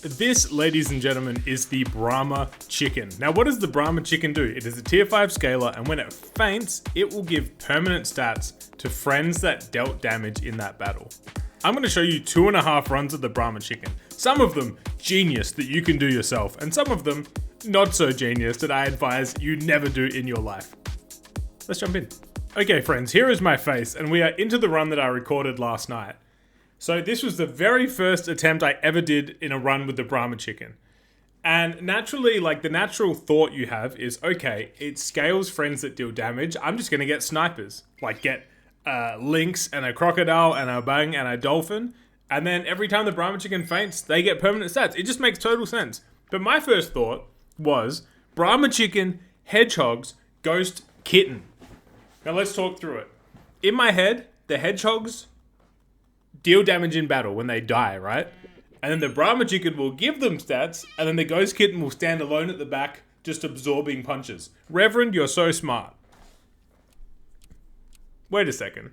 This, ladies and gentlemen, is the Brahma chicken. Now, what does the Brahma chicken do? It is a tier 5 scaler, and when it faints, it will give permanent stats to friends that dealt damage in that battle. I'm going to show you 2.5 runs of the Brahma chicken. Some of them genius that you can do yourself, and some of them not so genius that I advise you never do in your life. Let's jump in. Okay, friends, here is my face, and we are into the run that I recorded last night. So this was the very first attempt I ever did in a run with the Brahma chicken. And naturally, like, the natural thought you have is, okay, it scales friends that deal damage. I'm just going to get snipers. Like, get lynx and a crocodile and a bang and a dolphin. And then every time the Brahma chicken faints, they get permanent stats. It just makes total sense. But my first thought was Brahma chicken, hedgehogs, ghost, kitten. Now let's talk through it. In my head, the hedgehogs deal damage in battle when they die, right? And then the Brahma chicken will give them stats, and then the ghost kitten will stand alone at the back, just absorbing punches. Reverend, you're so smart. Wait a second.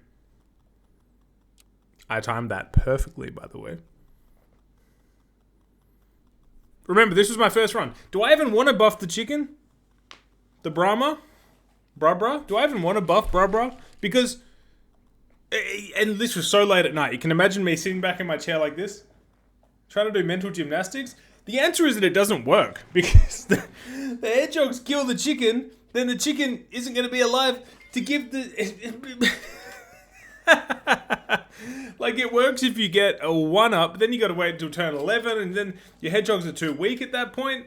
I timed that perfectly, by the way. Remember, this was my first run. Do I even want to buff the chicken? The Brahma? Bruh? Do I even want to buff bruh? Because... And this was so late at night. You can imagine me sitting back in my chair like this, trying to do mental gymnastics. The answer is that it doesn't work, because the hedgehogs kill the chicken, then the chicken isn't going to be alive to give the... Like, it works if you get a 1-up, then you got to wait until turn 11, and then your hedgehogs are too weak at that point.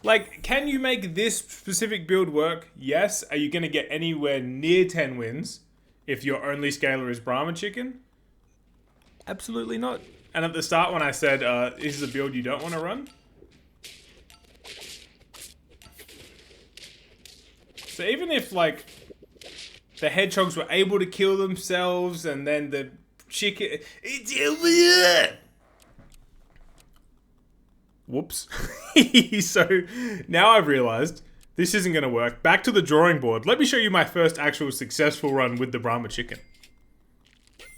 Like, can you make this specific build work? Yes. Are you going to get anywhere near 10 wins? If your only scaler is Brahma chicken? Absolutely not. And at the start when I said, this is a build you don't want to run. So even if, like, the hedgehogs were able to kill themselves and then the chicken... It's over here! Whoops. So now I've realized... this isn't going to work. Back to the drawing board. Let me show you my first actual successful run with the Brahma chicken.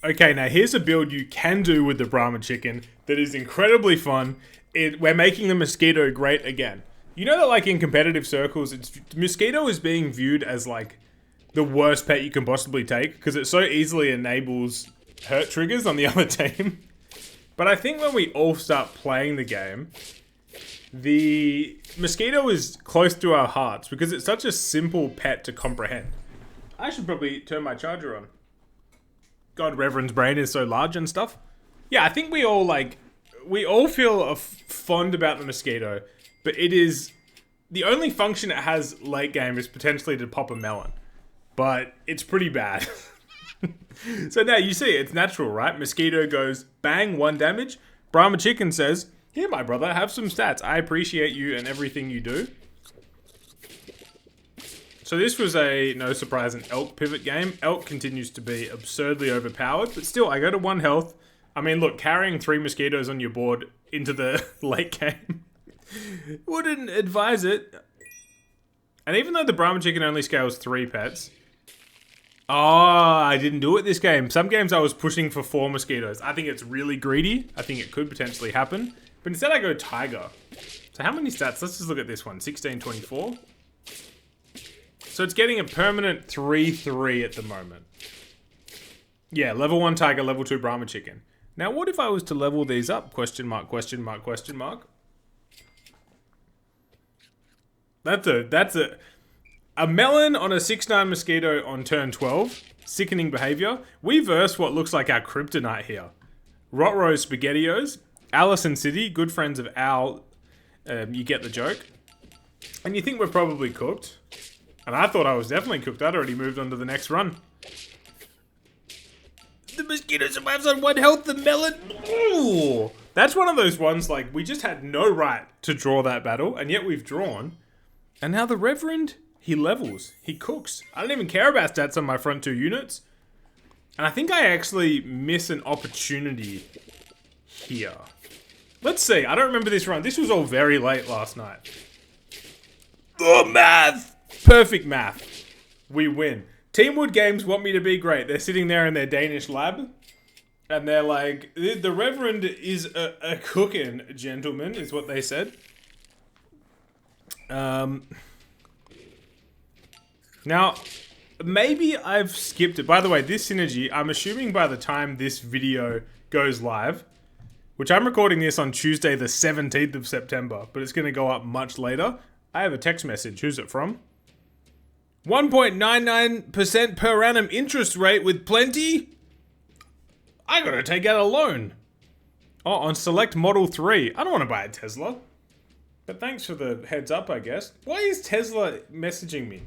Okay, now here's a build you can do with the Brahma chicken that is incredibly fun. We're making the mosquito great again. You know that, like, in competitive circles, mosquito is being viewed as, like, the worst pet you can possibly take because it so easily enables hurt triggers on the other team. But I think when we all start playing the game... the mosquito is close to our hearts because it's such a simple pet to comprehend. I should probably turn my charger on. God, Reverend's brain is so large and stuff. Yeah, I think we all feel fond about the mosquito, but it is... the only function it has late game is potentially to pop a melon. But it's pretty bad. So now you see, it's natural, right? Mosquito goes bang, 1 damage. Brahma chicken says... here, my brother, have some stats. I appreciate you and everything you do. So this was a, no surprise, an elk pivot game. Elk continues to be absurdly overpowered, but still, I go to 1 health. I mean, look, carrying 3 mosquitoes on your board into the late game wouldn't advise it. And even though the Brahma chicken only scales 3 pets... oh, I didn't do it this game. Some games I was pushing for 4 mosquitoes. I think it's really greedy. I think it could potentially happen. But instead I go tiger. So how many stats? Let's just look at this one. 16, 24. So it's getting a permanent 3-3 at the moment. Yeah, level 1 tiger, level 2 Brahma chicken. Now what if I was to level these up? Question mark, question mark, question mark. That's a melon on a 6-9 mosquito on turn 12. Sickening behavior. We verse what looks like our kryptonite here. Rotrose SpaghettiOs. Allison City, good friends of Al. You get the joke. And you think we're probably cooked. And I thought I was definitely cooked. I'd already moved on to the next run. The mosquito survives on 1 health, the melon. Ooh. That's one of those ones, like, we just had no right to draw that battle, and yet we've drawn. And now the Reverend, he levels. He cooks. I don't even care about stats on my front 2 units. And I think I actually miss an opportunity here. Let's see. I don't remember this run. This was all very late last night. Oh, math! Perfect math. We win. Teamwood Games want me to be great. They're sitting there in their Danish lab. And they're like, the Reverend is a cooking gentleman, is what they said. Now, maybe I've skipped it. By the way, this synergy, I'm assuming by the time this video goes live, which I'm recording this on Tuesday the 17th of September, but it's going to go up much later. I have a text message. Who's it from? 1.99% per annum interest rate with plenty? I gotta take out a loan. Oh, on select Model 3. I don't want to buy a Tesla. But thanks for the heads up, I guess. Why is Tesla messaging me?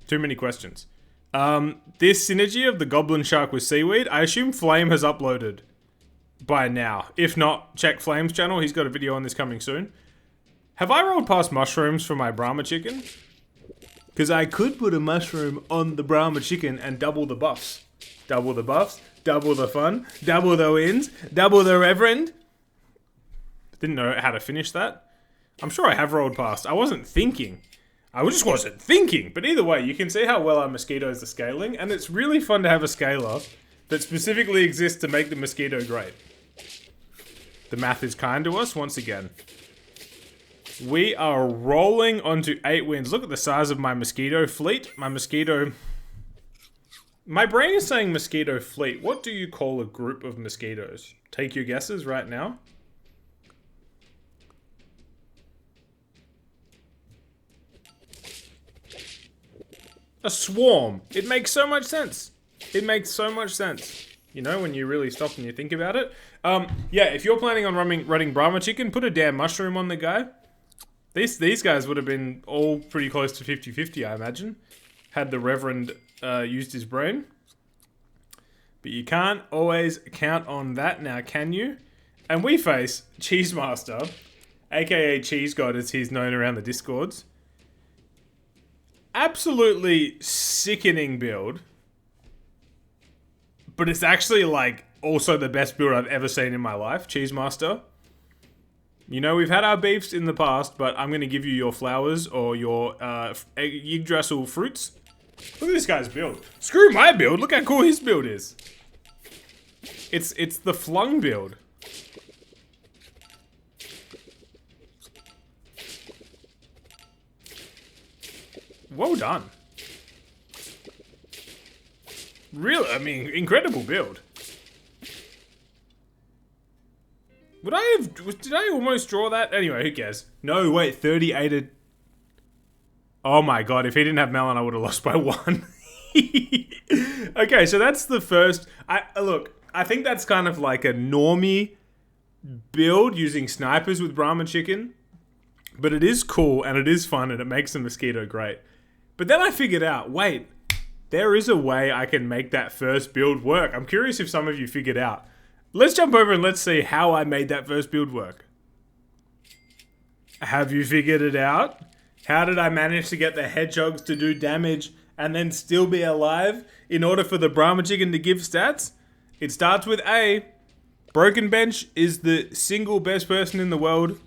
Too many questions. This synergy of the Goblin Shark with Seaweed, I assume Flame has uploaded by now. If not, check Flame's channel. He's got a video on this coming soon. Have I rolled past mushrooms for my Brahma chicken? Because I could put a mushroom on the Brahma chicken and double the buffs. Double the buffs, double the fun, double the wins, double the Reverend. Didn't know how to finish that. I'm sure I have rolled past. I wasn't thinking. I just wasn't thinking. But either way, you can see how well our mosquitoes are scaling. And it's really fun to have a scaler that specifically exists to make the mosquito great. The math is kind to us once again. We are rolling onto 8 wins. Look at the size of my mosquito fleet. My brain is saying mosquito fleet. What do you call a group of mosquitoes? Take your guesses right now. A swarm. It makes so much sense. It makes so much sense. You know, when you really stop and you think about it. Yeah, if you're planning on running Brahma chicken, put a damn mushroom on the guy. These guys would have been all pretty close to 50-50, I imagine. Had the Reverend used his brain. But you can't always count on that now, can you? And we face Cheese Master, aka Cheese God as he's known around the Discords. Absolutely sickening build. But it's actually like also the best build I've ever seen in my life, Cheese Master. You know, we've had our beefs in the past, but I'm going to give you your flowers or your Yggdrasil fruits. Look at this guy's build. Screw my build. Look how cool his build is. It's the flung build. Well done. Really, I mean, incredible build. Did I almost draw that? Anyway, who cares? No, wait, 38'd. Oh my god, if he didn't have Melon, I would have lost by 1. Okay, so that's the first. Look, I think that's kind of like a normie build using snipers with Brahma chicken. But it is cool and it is fun and it makes the mosquito great. But then I figured out, wait, there is a way I can make that first build work. I'm curious if some of you figured out. Let's jump over and let's see how I made that first build work. Have you figured it out? How did I manage to get the hedgehogs to do damage and then still be alive in order for the Brahma chicken to give stats? It starts with A. Broken Bench is the single best person in the world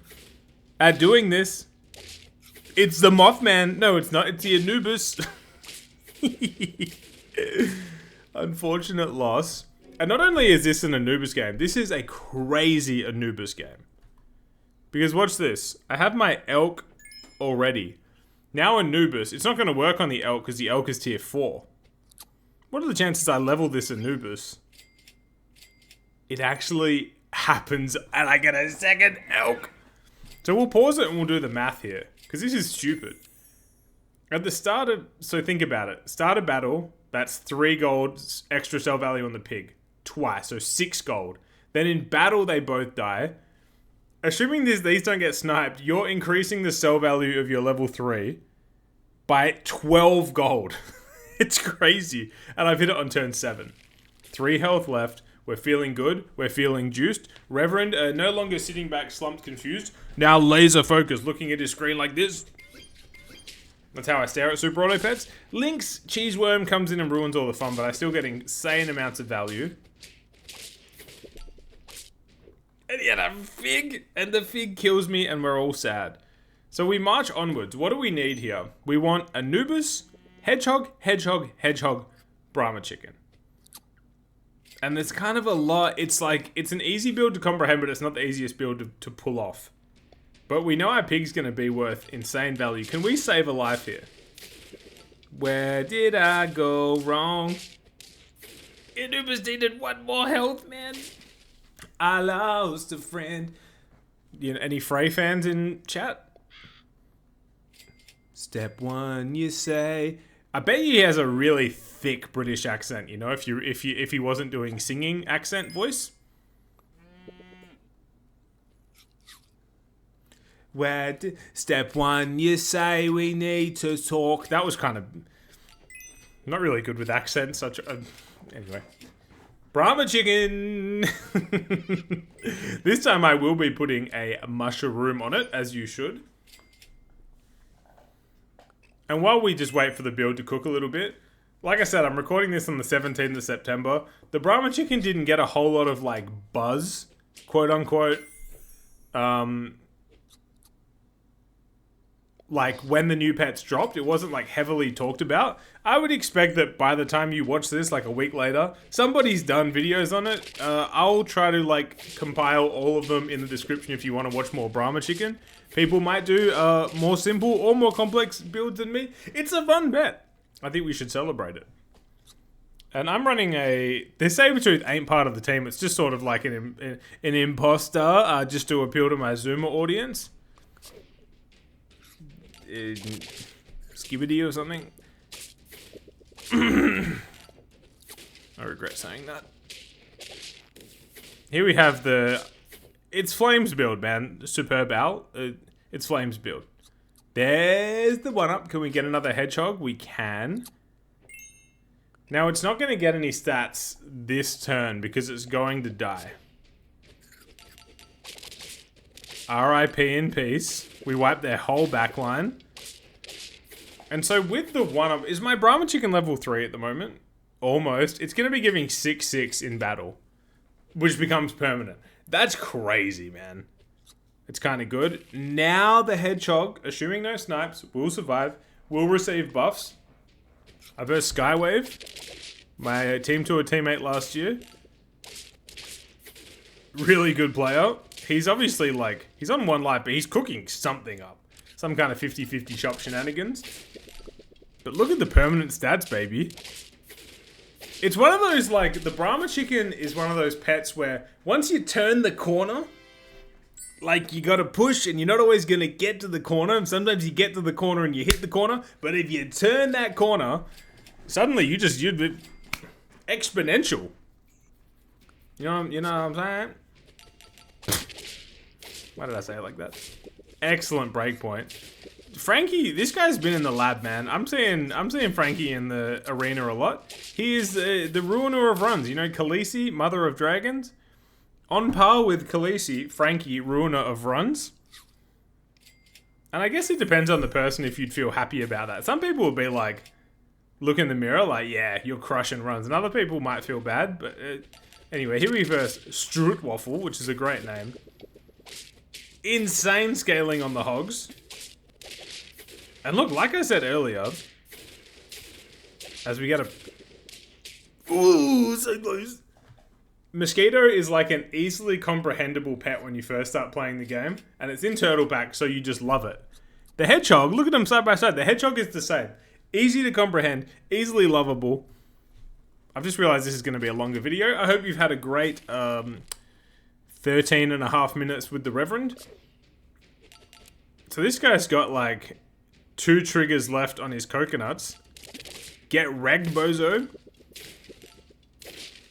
at doing this. It's the Mothman. No, it's not. It's the Anubis. Unfortunate loss. And not only is this an Anubis game, this is a crazy Anubis game. Because watch this. I have my elk already. Now Anubis. It's not going to work on the elk because the elk is tier 4. What are the chances I level this Anubis? It actually happens and I get a second elk. So we'll pause it and we'll do the math here. Because this is stupid. At the start of... So think about it. Start a battle. That's 3 gold extra cell value on the pig. Twice. So 6 gold. Then in battle they both die. Assuming these don't get sniped, you're increasing the cell value of your level 3 by 12 gold. It's crazy. And I've hit it on turn 7. 3 health left. We're feeling good. We're feeling juiced. Reverend, no longer sitting back, slumped, confused. Now laser focused, looking at his screen like this. That's how I stare at Super Auto Pets. Link's Cheeseworm comes in and ruins all the fun, but I still get insane amounts of value. And yet a fig, and the fig kills me, and we're all sad. So we march onwards. What do we need here? We want Anubis, hedgehog, hedgehog, hedgehog, Brahma chicken. And there's kind of a lot. It's like, it's an easy build to comprehend, but it's not the easiest build to pull off. But we know our pig's going to be worth insane value. Can we save a life here? Where did I go wrong? Anubis needed one more health, man. I lost a friend. You know, any Frey fans in chat? Step one, you say. I bet he has a really thick British accent. You know, if he wasn't doing singing accent voice. Step one, you say we need to talk. That was kind of not really good with accents. Anyway, Brahma chicken. This time I will be putting a mushroom on it, as you should. And while we just wait for the build to cook a little bit, like I said, I'm recording this on the 17th of September. The Brahma chicken didn't get a whole lot of like buzz, quote unquote. Like when the new pets dropped, it wasn't like heavily talked about. I would expect that by the time you watch this, like a week later, somebody's done videos on it. I'll try to like compile all of them in the description if you want to watch more Brahma chicken. People might do more simple or more complex builds than me. It's a fun bet. I think we should celebrate it. And I'm running this Sabertooth ain't part of the team. It's just sort of like an imposter, just to appeal to my Zoomer audience. Skibidi or something. I regret saying that. Here we have it's Flames build, man. Superb Owl. It's Flames build. There's the one up. Can we get another hedgehog? We can. Now it's not going to get any stats this turn because it's going to die. RIP in peace. We wiped their whole backline. And so with the one-up, is my Brahma chicken level 3 at the moment? Almost. It's going to be giving 6/6 in battle, which becomes permanent. That's crazy, man. It's kind of good. Now the hedgehog, assuming no snipes, will survive, will receive buffs. I versed Skywave, my Team Tour teammate last year. Really good player. He's obviously like, he's on one life, but he's cooking something up. Some kind of 50-50 shop shenanigans. But look at the permanent stats, baby. It's one of those, like, the Brahma chicken is one of those pets where once you turn the corner, like, you gotta push and you're not always gonna get to the corner. And sometimes you get to the corner and you hit the corner. But if you turn that corner, suddenly you're exponential. You know what I'm saying? Why did I say it like that? Excellent breakpoint. Frankie, this guy's been in the lab, man. I'm seeing Frankie in the arena a lot. He is the ruiner of runs. You know, Khaleesi, Mother of Dragons? On par with Khaleesi, Frankie, ruiner of runs. And I guess it depends on the person if you'd feel happy about that. Some people will be like, look in the mirror like, yeah, you're crushing runs. And other people might feel bad, but anyway, here we first Strutwaffle, which is a great name. Insane scaling on the hogs. And look, like I said earlier, as we get ooh, so close. Mosquito is like an easily comprehensible pet when you first start playing the game, and it's in Turtle Pack, so you just love it. The hedgehog, look at them side by side. The hedgehog is the same. Easy to comprehend, easily lovable. I've just realized this is going to be a longer video. I hope you've had a great 13 and a half minutes with the Reverend. So this guy's got like 2 triggers left on his coconuts. Get wrecked, bozo.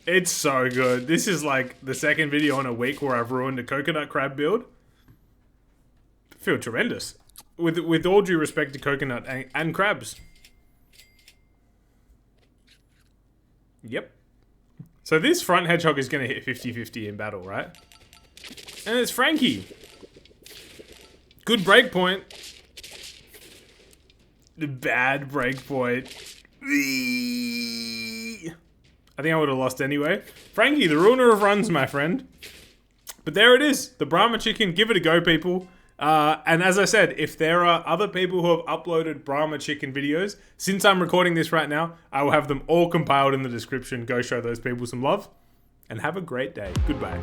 It's so good. This is like the second video in a week where I've ruined a coconut crab build. I feel tremendous. With all due respect to coconut and crabs. Yep. So this front hedgehog is going to hit 50-50 in battle, right? And it's Frankie. Good breakpoint. The bad breakpoint. I think I would have lost anyway. Frankie, the ruiner of runs, my friend. But there it is. The Brahma chicken. Give it a go, people. And as I said, if there are other people who have uploaded Brahma chicken videos, since I'm recording this right now, I will have them all compiled in the description. Go show those people some love. and have a great day. Goodbye.